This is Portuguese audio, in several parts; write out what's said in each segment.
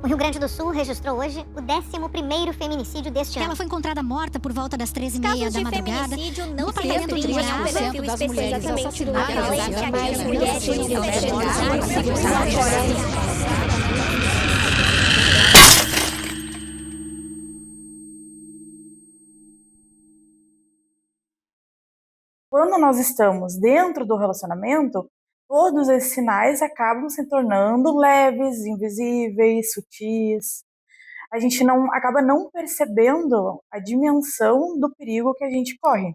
O Rio Grande do Sul registrou hoje o 11º feminicídio deste ano. Ela foi encontrada morta por volta das 13h30 da madrugada. Feminicídio no não apartamento de moradia. 30% das mulheres assassinadas Quando nós estamos dentro do relacionamento, todos esses sinais acabam se tornando leves, invisíveis, sutis. A gente acaba não percebendo a dimensão do perigo que a gente corre.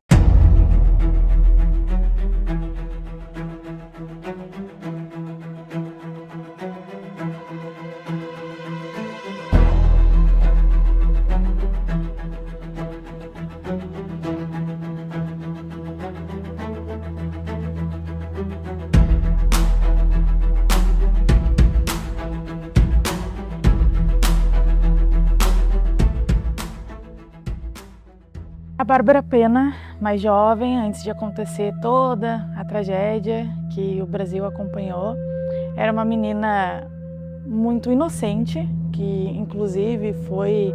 A Bárbara Pena, mais jovem, antes de acontecer toda a tragédia que o Brasil acompanhou, era uma menina muito inocente, que inclusive foi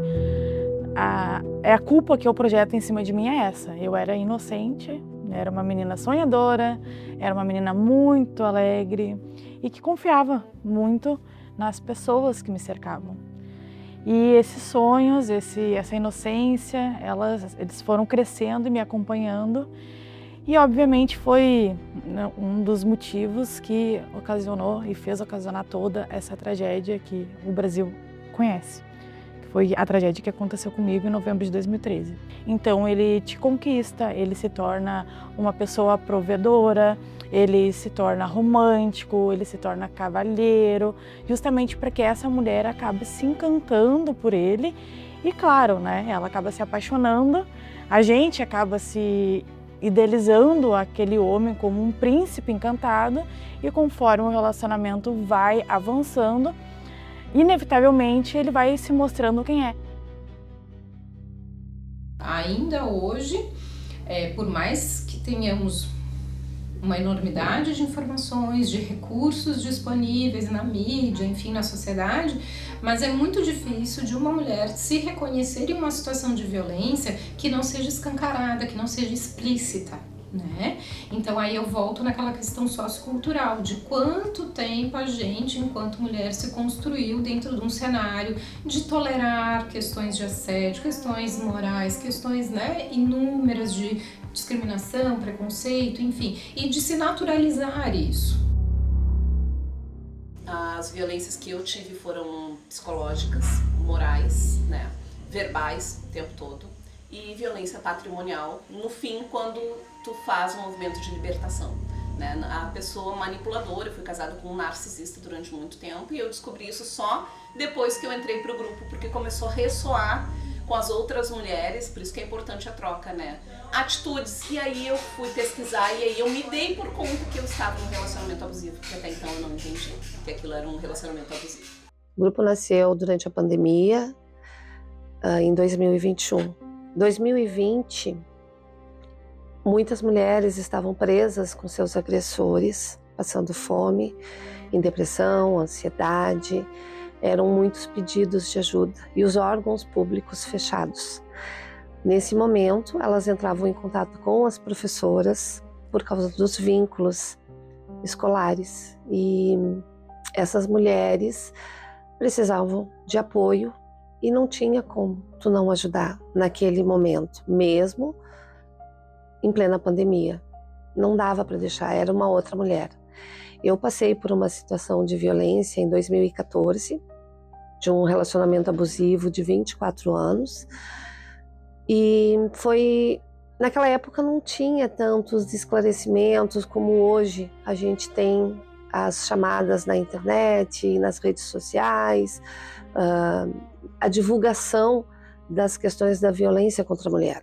a culpa que eu projeto em cima de mim é essa. Eu era inocente, era uma menina sonhadora, era uma menina muito alegre e que confiava muito nas pessoas que me cercavam. E esses sonhos, essa inocência, eles foram crescendo e me acompanhando. E obviamente foi um dos motivos que ocasionou e fez ocasionar toda essa tragédia que o Brasil conhece. Que foi a tragédia que aconteceu comigo em novembro de 2013. Então ele te conquista, ele se torna uma pessoa provedora, ele se torna romântico, ele se torna cavalheiro, justamente para que essa mulher acabe se encantando por ele e, claro, né, ela acaba se apaixonando, a gente acaba se idealizando aquele homem como um príncipe encantado e conforme o relacionamento vai avançando, inevitavelmente ele vai se mostrando quem é. Ainda hoje, por mais que tenhamos uma enormidade de informações, de recursos disponíveis na mídia, enfim, na sociedade, mas é muito difícil de uma mulher se reconhecer em uma situação de violência que não seja escancarada, que não seja explícita, né? Então aí eu volto naquela questão sociocultural, de quanto tempo a gente, enquanto mulher, se construiu dentro de um cenário de tolerar questões de assédio, questões morais, questões, né, inúmeras de discriminação, preconceito, enfim, e de se naturalizar isso. As violências que eu tive foram psicológicas, morais, né, verbais o tempo todo, e violência patrimonial, no fim, quando tu faz um movimento de libertação. Né? A pessoa manipuladora, eu fui casada com um narcisista durante muito tempo e eu descobri isso só depois que eu entrei pro grupo, porque começou a ressoar com as outras mulheres, por isso que é importante a troca, né? Atitudes, e aí eu fui pesquisar e aí eu me dei por conta que eu estava num relacionamento abusivo, porque até então eu não entendi que aquilo era um relacionamento abusivo. O grupo nasceu durante a pandemia, em 2021. 2020, muitas mulheres estavam presas com seus agressores, passando fome, em depressão, ansiedade. Eram muitos pedidos de ajuda e os órgãos públicos fechados. Nesse momento, elas entravam em contato com as professoras por causa dos vínculos escolares e essas mulheres precisavam de apoio e não tinha como tu não ajudar naquele momento, mesmo em plena pandemia. Não dava para deixar, era uma outra mulher. Eu passei por uma situação de violência em 2014, de um relacionamento abusivo de 24 anos. E naquela época não tinha tantos esclarecimentos como hoje a gente tem as chamadas na internet e nas redes sociais, a divulgação das questões da violência contra a mulher.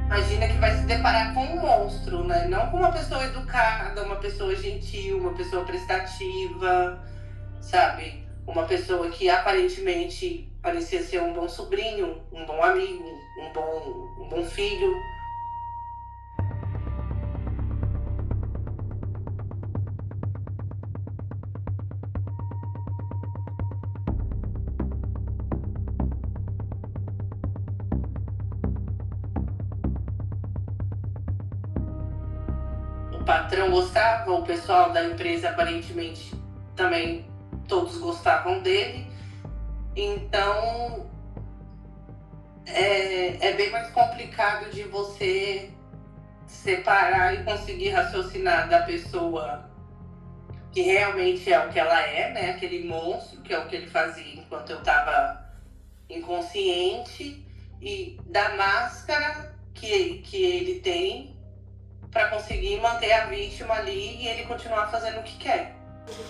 Imagina que vai se deparar deparar com um monstro, né? Não com uma pessoa educada, uma pessoa gentil, uma pessoa prestativa, sabe? Uma pessoa que aparentemente parecia ser um bom sobrinho, um bom amigo, um bom filho. O patrão gostava, o pessoal da empresa aparentemente também todos gostavam dele. Então é bem mais complicado de você separar e conseguir raciocinar da pessoa que realmente é o que ela é, né? Aquele monstro, que é o que ele fazia enquanto eu estava inconsciente, e da máscara que ele tem para conseguir manter a vítima ali e ele continuar fazendo o que quer.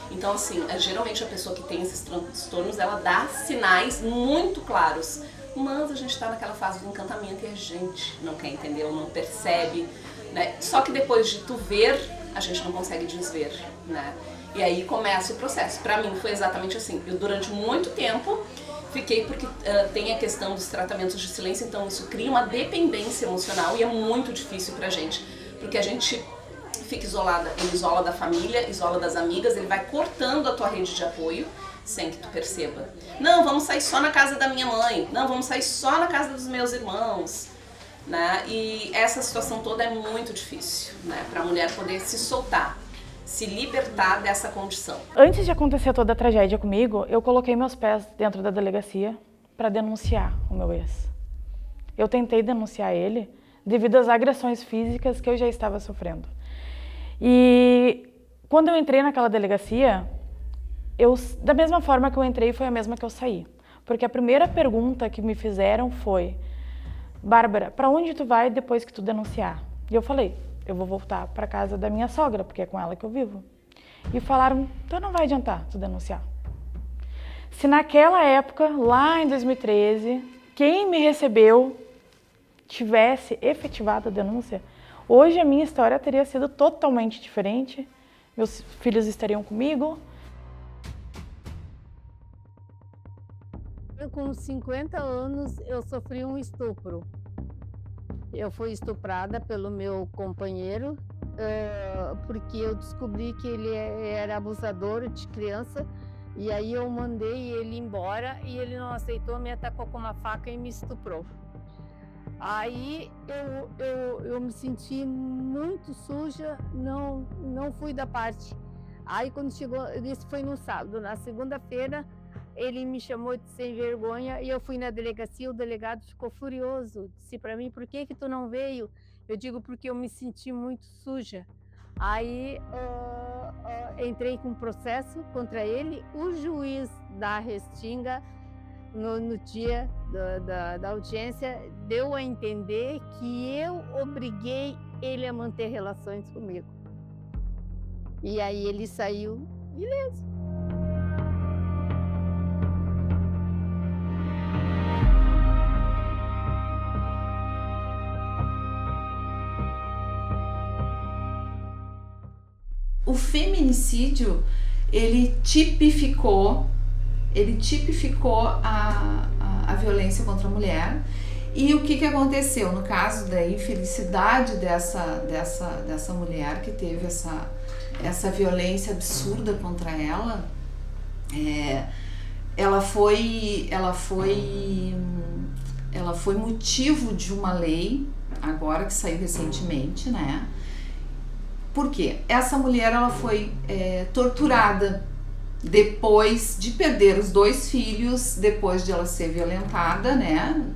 Então, assim, geralmente a pessoa que tem esses transtornos, ela dá sinais muito claros, mas a gente está naquela fase do encantamento e a gente não quer entender ou não percebe, né? Só que depois de tu ver, a gente não consegue desver, né? E aí começa o processo. Para mim foi exatamente assim. Eu durante muito tempo fiquei, porque tem a questão dos tratamentos de silêncio, então isso cria uma dependência emocional e é muito difícil pra gente, porque a gente fica isolada, ele isola da família, isola das amigas, ele vai cortando a tua rede de apoio sem que tu perceba. Não, vamos sair só na casa da minha mãe, não, vamos sair só na casa dos meus irmãos, né? E essa situação toda é muito difícil, né, pra mulher poder se soltar, se libertar dessa condição. Antes de acontecer toda a tragédia comigo, eu coloquei meus pés dentro da delegacia para denunciar o meu ex. Eu tentei denunciar ele devido às agressões físicas que eu já estava sofrendo. E quando eu entrei naquela delegacia, da mesma forma que eu entrei, foi a mesma que eu saí. Porque a primeira pergunta que me fizeram foi: Bárbara, para onde tu vai depois que tu denunciar? E eu falei: eu vou voltar para casa da minha sogra, porque é com ela que eu vivo. E falaram: então não vai adiantar tu denunciar. Se naquela época, lá em 2013, quem me recebeu tivesse efetivado a denúncia, hoje a minha história teria sido totalmente diferente. Meus filhos estariam comigo. Com 50 anos, eu sofri um estupro. Eu fui estuprada pelo meu companheiro, porque eu descobri que ele era abusador de criança, e aí eu mandei ele embora e ele não aceitou, me atacou com uma faca e me estuprou. Aí eu me senti muito suja, não fui da parte. Aí quando chegou, isso foi no sábado, na segunda-feira, ele me chamou de sem vergonha e eu fui na delegacia, o delegado ficou furioso, disse para mim: por que tu não veio? Eu digo: porque eu me senti muito suja. Aí entrei com processo contra ele, o juiz da Restinga, no dia da audiência, deu a entender que eu obriguei ele a manter relações comigo. E aí ele saiu ileso. O feminicídio, ele tipificou a violência contra a mulher. E o que aconteceu? No caso da infelicidade dessa mulher que teve essa violência absurda contra ela, ela foi motivo de uma lei, agora que saiu recentemente, né? Por quê? Essa mulher, ela foi torturada depois de perder os 2 filhos, depois de ela ser violentada, né,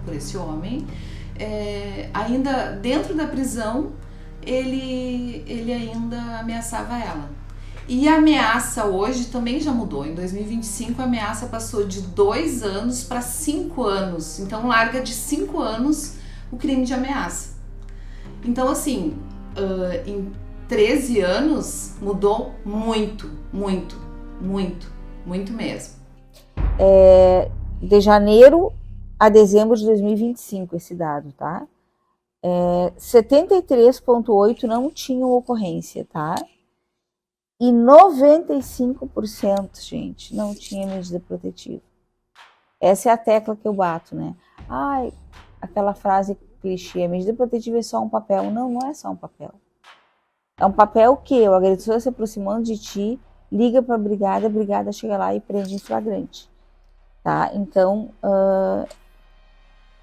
por esse homem. Ainda dentro da prisão, ele ainda ameaçava ela. E a ameaça hoje também já mudou. Em 2025, a ameaça passou de 2 anos para 5 anos. Então, larga de 5 anos o crime de ameaça. Então, assim, em 13 anos mudou muito, muito, muito, muito mesmo. De janeiro a dezembro de 2025 esse dado, tá? 73,8% não tinham ocorrência, tá? E 95%, gente, não tinha medida protetiva. Essa é a tecla que eu bato, né? Ai, aquela frase clichê, a medida protetiva é só um papel. Não, não é só um papel. É um papel que o agressor se aproximando de ti, liga para a brigada chega lá e prende em flagrante, tá? Então,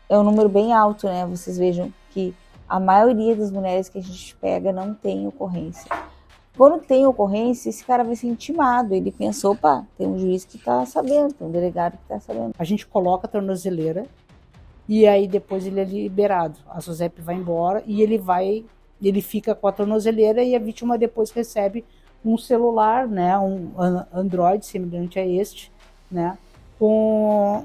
é um número bem alto, né? Vocês vejam que a maioria das mulheres que a gente pega não tem ocorrência. Quando tem ocorrência, esse cara vai ser intimado. Ele pensou, opa, tem um juiz que tá sabendo, tem um delegado que tá sabendo. A gente coloca a tornozeleira e aí depois ele é liberado. A SUSEP vai embora e ele fica com a tornozeleira e a vítima depois recebe um celular, né, um Android semelhante a este, né, com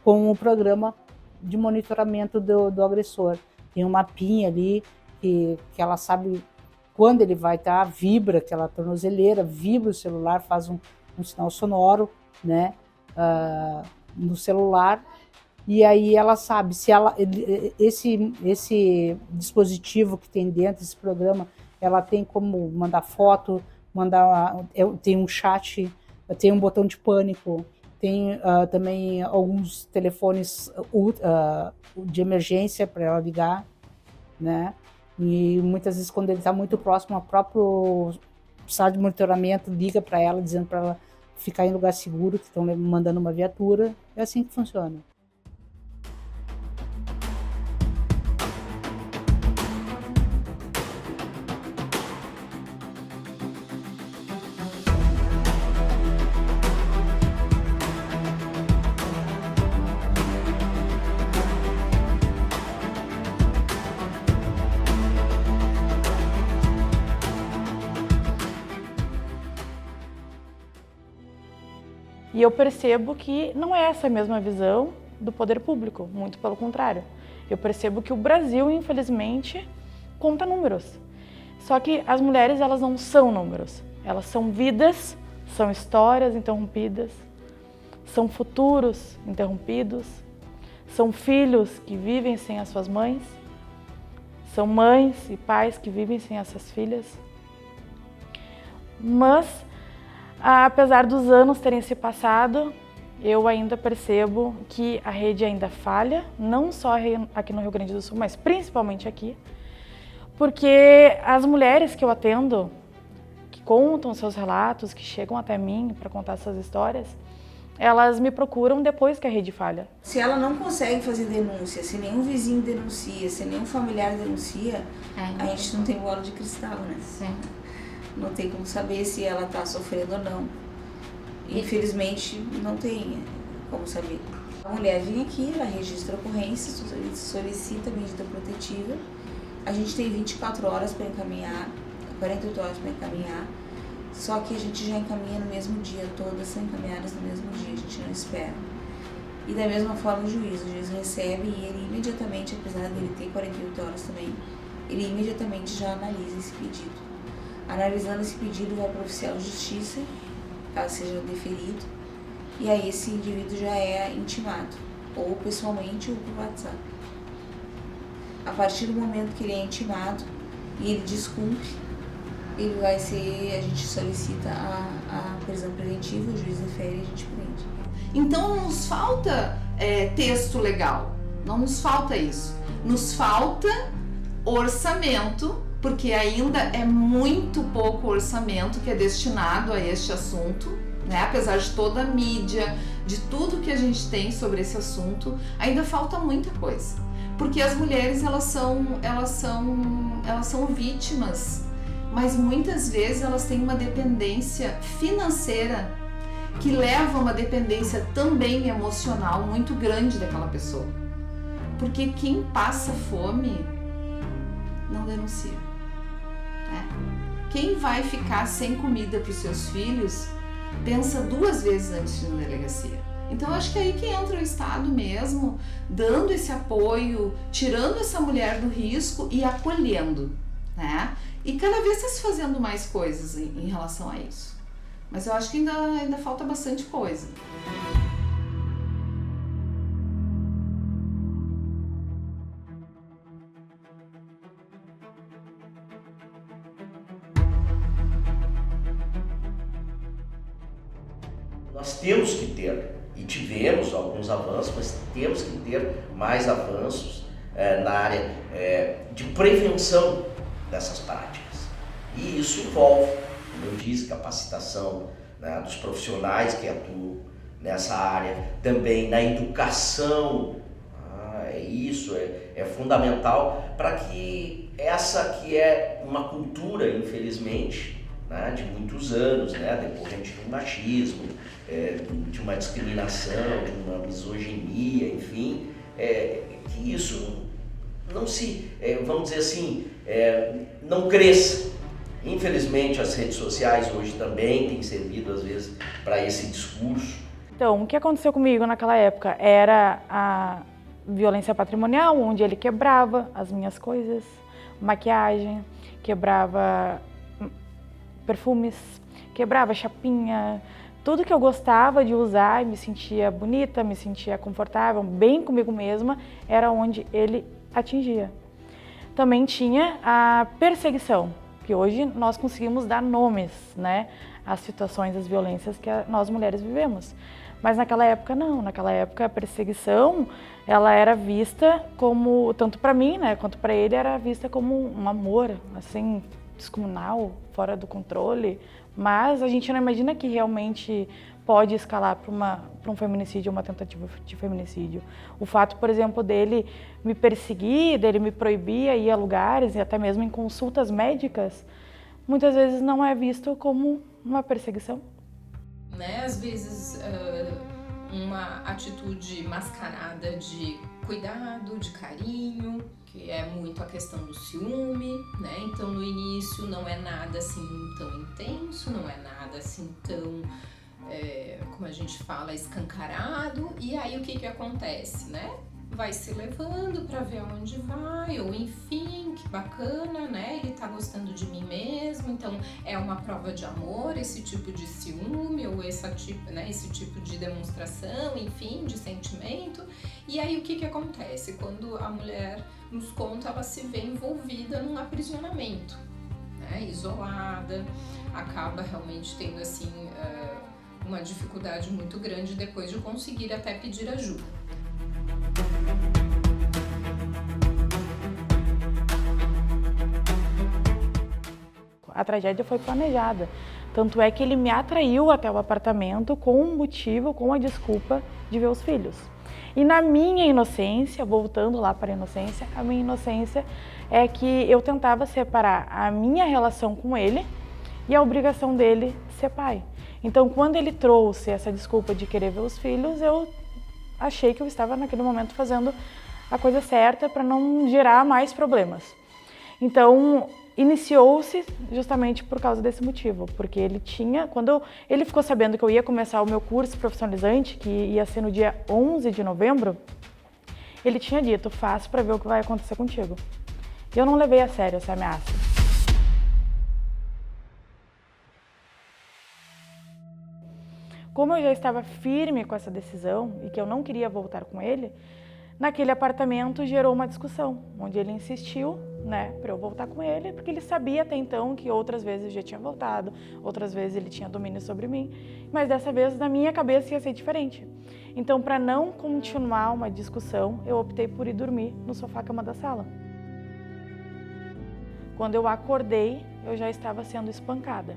o programa de monitoramento do agressor. Tem um mapinha ali que ela sabe quando ele vai estar, vibra aquela tornozeleira, vibra o celular, faz um sinal sonoro, né, no celular, e aí ela sabe se esse dispositivo que tem dentro, esse programa, ela tem como mandar foto, tem um chat, tem um botão de pânico, tem também alguns telefones de emergência para ela ligar, né? E muitas vezes quando ele está muito próximo, a próprio sala de monitoramento liga para ela, dizendo para ela ficar em lugar seguro, que estão mandando uma viatura. É assim que funciona. E eu percebo que não é essa a mesma visão do poder público, muito pelo contrário. Eu percebo que o Brasil, infelizmente, conta números. Só que as mulheres, elas não são números. Elas são vidas, são histórias interrompidas, são futuros interrompidos, são filhos que vivem sem as suas mães, são mães e pais que vivem sem essas filhas. Mas, apesar dos anos terem se passado, eu ainda percebo que a rede ainda falha, não só aqui no Rio Grande do Sul, mas principalmente aqui, porque as mulheres que eu atendo, que contam seus relatos, que chegam até mim para contar suas histórias, elas me procuram depois que a rede falha. Se ela não consegue fazer denúncia, se nenhum vizinho denuncia, se nenhum familiar denuncia, a gente não tem bola de cristal, né? Sim. Não tem como saber se ela está sofrendo ou não. Infelizmente, não tem como saber. A mulher vem aqui, ela registra a ocorrência, solicita medida protetiva. A gente tem 24 horas para encaminhar, 48 horas para encaminhar. Só que a gente já encaminha no mesmo dia, todas são encaminhadas no mesmo dia, a gente não espera. E da mesma forma o juiz recebe e ele imediatamente, apesar dele ter 48 horas também, ele imediatamente já analisa esse pedido. Analisando esse pedido, vai para o oficial de justiça, caso seja deferido, e aí esse indivíduo já é intimado, ou pessoalmente ou por WhatsApp. A partir do momento que ele é intimado e ele descumpre, ele vai ser, a gente solicita a prisão preventiva, o juiz defere e a gente prende. Então não nos falta texto legal, não nos falta isso. Nos falta orçamento, porque ainda é muito pouco orçamento que é destinado a este assunto, né? Apesar de toda a mídia, de tudo que a gente tem sobre esse assunto, ainda falta muita coisa. Porque as mulheres, elas são vítimas, mas muitas vezes elas têm uma dependência financeira que leva a uma dependência também emocional muito grande daquela pessoa. Porque quem passa fome não denuncia. Quem vai ficar sem comida para os seus filhos pensa 2 vezes antes de ir na delegacia. Então eu acho que é aí que entra o Estado mesmo, dando esse apoio, tirando essa mulher do risco e acolhendo, né? E cada vez está se fazendo mais coisas em relação a isso. Mas eu acho que ainda falta bastante coisa. Nós temos que ter, e tivemos alguns avanços, mas temos que ter mais avanços na área de prevenção dessas práticas. E isso envolve, como eu disse, capacitação, né, dos profissionais que atuam nessa área, também na educação. Isso é fundamental para que essa que é uma cultura, infelizmente, né, de muitos anos, né, decorrente de um machismo, de uma discriminação, de uma misoginia, enfim, que isso não se, vamos dizer assim, não cresça. Infelizmente as redes sociais hoje também têm servido às vezes para esse discurso. Então, o que aconteceu comigo naquela época era a violência patrimonial, onde ele quebrava as minhas coisas, maquiagem, quebrava perfumes, quebrava chapinha, tudo que eu gostava de usar e me sentia bonita, me sentia confortável, bem comigo mesma, era onde ele atingia. Também tinha a perseguição, que hoje nós conseguimos dar nomes, né, às situações, às violências que nós mulheres vivemos. Mas naquela época não, naquela época a perseguição, ela era vista como, tanto para mim, né, quanto para ele, era vista como um amor, assim, descomunal, fora do controle. Mas a gente não imagina que realmente pode escalar para um feminicídio, uma tentativa de feminicídio. O fato, por exemplo, dele me perseguir, dele me proibir a ir a lugares, e até mesmo em consultas médicas, muitas vezes não é visto como uma perseguição. Né? Às vezes uma atitude mascarada de cuidado, de carinho, que é muito a questão do ciúme, né? Então no início não é nada assim tão intenso, não é nada assim tão, como a gente fala, escancarado. E aí o que acontece, né? Vai se levando para ver aonde vai, ou enfim, que bacana, né? Ele tá gostando de mim mesmo, então é uma prova de amor, esse tipo de ciúme, ou esse tipo de demonstração, enfim, de sentimento. E aí o que acontece? Quando a mulher nos conta, ela se vê envolvida num aprisionamento, né? Isolada, acaba realmente tendo assim uma dificuldade muito grande depois de conseguir até pedir ajuda. A tragédia foi planejada, tanto é que ele me atraiu até o apartamento com um motivo, com a desculpa de ver os filhos. E na minha inocência, voltando lá para a inocência, a minha inocência é que eu tentava separar a minha relação com ele e a obrigação dele ser pai. Então, quando ele trouxe essa desculpa de querer ver os filhos, eu achei que eu estava naquele momento fazendo a coisa certa para não gerar mais problemas. Então, iniciou-se justamente por causa desse motivo, porque ele tinha, quando ele ficou sabendo que eu ia começar o meu curso profissionalizante, que ia ser no dia 11 de novembro, ele tinha dito, faço para ver o que vai acontecer contigo. E eu não levei a sério essa ameaça. Como eu já estava firme com essa decisão e que eu não queria voltar com ele, naquele apartamento gerou uma discussão, onde ele insistiu, né, para eu voltar com ele, porque ele sabia até então que outras vezes eu já tinha voltado, outras vezes ele tinha domínio sobre mim, mas dessa vez na minha cabeça ia ser diferente. Então, para não continuar uma discussão, eu optei por ir dormir no sofá-cama da sala. Quando eu acordei, eu já estava sendo espancada.